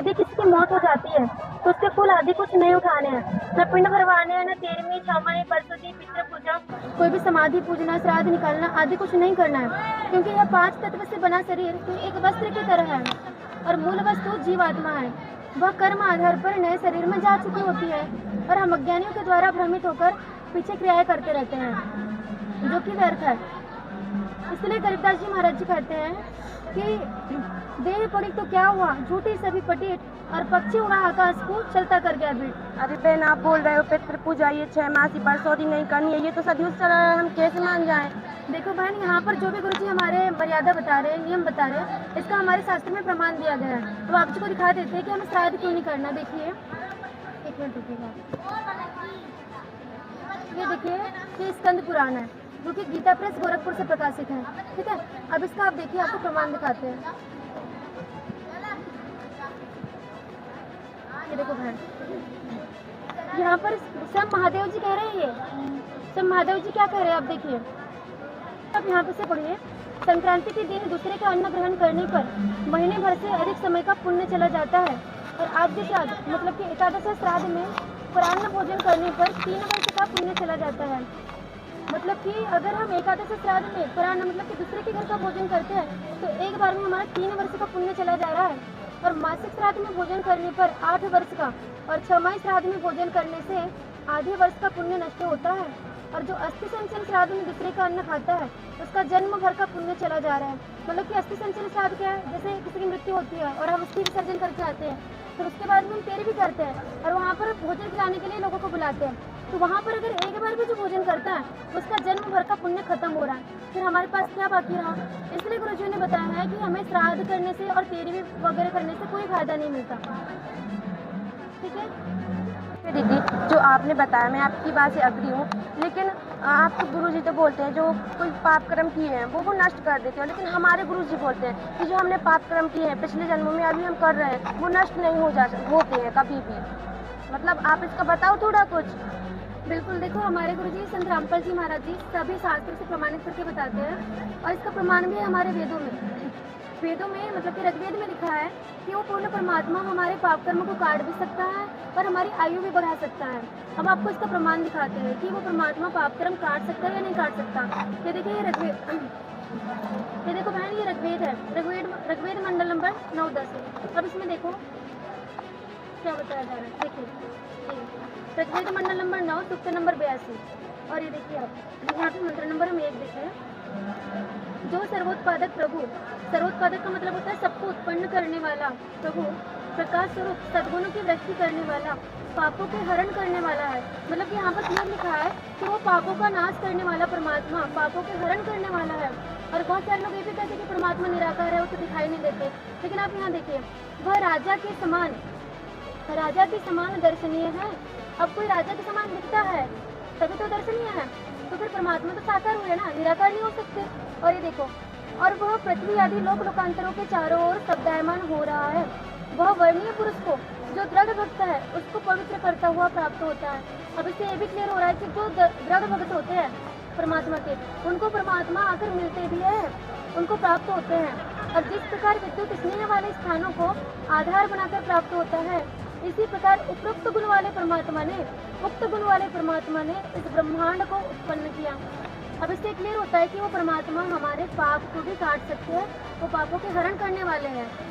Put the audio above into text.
यदि किसी की मौत हो जाती है तो उसके फूल आदि कुछ नहीं उठाने हैं, न पिंड भरवाने हैं, न 13वीं, 6वां, बरसुदी, पितृ पूजा, कोई भी समाधि पूजना, श्राद्ध निकालना आदि कुछ नहीं करना है, क्योंकि यह 5 तत्व से बना शरीर तो एक वस्त्र की तरह है और मूल वस्तु जीवात्मा है। वह कर्म आधार पर नए शरीर में जा चुकी होती है और हम अज्ञानियों के द्वारा भ्रमित होकर पीछे क्रियाएं करते रहते हैं, जो कि व्यर्थ है। इसलिए गरीबदास जी महाराज जी कहते हैं कि देह पड़ी तो क्या हुआ, झूठी सभी पटीट और पक्षी उड़ा आकाश को चलता कर गया बीट। अरे बहन, आप बोल रहे हो पितृ पूजा ये 6 मासी बरसौदी नहीं करनी है, ये तो सदियों से चल रहा है, हम कैसे मान जाएं? देखो बहन, यहाँ पर जो भी गुरुजी हमारे मर्यादा बता रहे हैं, नियम बता रहे हैं, इसका हमारे शास्त्र में प्रमाण दिया गया है। तो आप जी को दिखा देते हैं कि हमें श्राद्ध क्यों नहीं करना। देखिए, एक मिनट रुकिएगा। ये देखिए, ये स्कंद पुराण है जो कि गीता प्रेस गोरखपुर से प्रकाशित है। ठीक है, अब इसका आप देखिए, आपको प्रमाण दिखाते हैं। ये देखो बहन, यहाँ पर सब महादेव जी कह रहे हैं, ये सब महादेव जी क्या कह रहे हैं आप देखिए। अब यहाँ पे से पढ़िए, संक्रांति के दिन दूसरे का अन्न ग्रहण करने पर महीने भर से अधिक समय का पुण्य चला जाता है और आद्य श्राद्ध मतलब कि एकादश श्राद्ध में परान्न भोजन करने पर 3 वर्ष का पुण्य चला जाता है। मतलब कि अगर हम एकादश श्राद्ध में परान्न मतलब कि दूसरे के घर का भोजन करते हैं तो एक बार में हमारा 3 वर्ष का पुण्य चला जा रहा है और मासिक श्राद्ध में भोजन करने पर 8 वर्ष का और 6वां श्राद्ध में भोजन करने से आधे वर्ष का पुण्य नष्ट होता है। और जो अस्थि संचन श्राद्ध में दूसरे का अन्न खाता है उसका जन्म भर का पुण्य चला जा रहा है। मतलब कि अस्थि संचन श्राद्ध क्या है, जैसे किसी की मृत्यु होती है और हम उसकी विसर्जन करके आते हैं, फिर उसके बाद में हम तेरे भी करते हैं और वहाँ पर भोजन खिलाने के लिए लोगों को बुलाते हैं। तो वहाँ पर अगर एक बार भी जो भोजन करता है उसका जन्म भर का पुण्य खत्म हो रहा है, फिर हमारे पास क्या बाकी रहा। इसलिए गुरुजी ने बताया है कि हमें श्राद्ध करने से और तेरहवीं वगैरह करने से कोई फायदा नहीं मिलता। ठीक है दीदी, जो आपने बताया मैं आपकी बात से अग्री हूँ, लेकिन आपके गुरुजी तो बोलते हैं जो कोई पाप कर्म किए हैं वो नष्ट कर देते हैं, लेकिन हमारे गुरुजी बोलते हैं कि जो हमने पाप कर्म किए हैं पिछले जन्मों में अभी हम कर रहे हैं वो नष्ट नहीं होते हैं कभी भी। मतलब आप इसका बताओ थोड़ा कुछ। बिल्कुल, देखो हमारे गुरुजी संत रामपाल जी महाराज जी सभी शास्त्र से प्रमाणित करके बताते हैं और इसका प्रमाण भी है हमारे वेदों में मतलब कि ऋग्वेद में लिखा है कि वो पूर्ण परमात्मा हमारे पाप कर्म को काट भी सकता है और हमारी आयु भी बढ़ा सकता है। हम आपको इसका प्रमाण दिखाते हैं कि वो परमात्मा पाप कर्म काट सकता है या नहीं काट सकता। ये देखिए, ये देखो बहन, ये ऋग्वेद है, ऋग्वेद मंडल नंबर 9-10। अब इसमें देखो क्या बताया जा रहा है। देखिए, ऋग्वेद मंडल नंबर 9 सूक्त नंबर 82। और ये देखिए आप यहाँ पे मंत्र नंबर हम 1 देखिए, जो सर्वोत्पादक प्रभु, सर्वोत्पादक का मतलब होता है सबको उत्पन्न करने वाला प्रभु, प्रकाश स्वरूप सद्गुणों की वृद्धि करने वाला, पापों के हरण करने वाला है। मतलब कि यहाँ पर क्लियर लिखा है कि वो पापों का नाश करने वाला परमात्मा पापों के हरण करने वाला है। और बहुत सारे लोग ये भी कहते हैं कि परमात्मा निराकार है, वो तो दिखाई नहीं देते, लेकिन आप यहाँ देखिए, वह राजा के समान दर्शनीय है। अब कोई राजा के समान दिखता है तभी तो दर्शनीय है, तो फिर परमात्मा तो साकार हुए ना, निराकार नहीं हो सकते। और ये देखो, और वह पृथ्वी आदि लोक लोकांतरों के चारों ओर शब्दायमान हो रहा है। वह वर्णीय पुरुष को जो दृढ़ भक्त है उसको पवित्र करता हुआ प्राप्त होता है। अब इससे ये भी क्लियर हो रहा है कि जो दृढ़ भक्त होते हैं परमात्मा के, उनको परमात्मा आकर मिलते भी है, उनको प्राप्त होते हैं। और जिस प्रकार विद्युत स्नेह वाले स्थानों को आधार बनाकर प्राप्त होता है, इसी प्रकार उक्त गुण वाले परमात्मा ने इस ब्रह्मांड को उत्पन्न किया। अब इससे क्लियर होता है कि वो परमात्मा हमारे पाप को भी काट सकते हैं, वो पापों के हरण करने वाले हैं।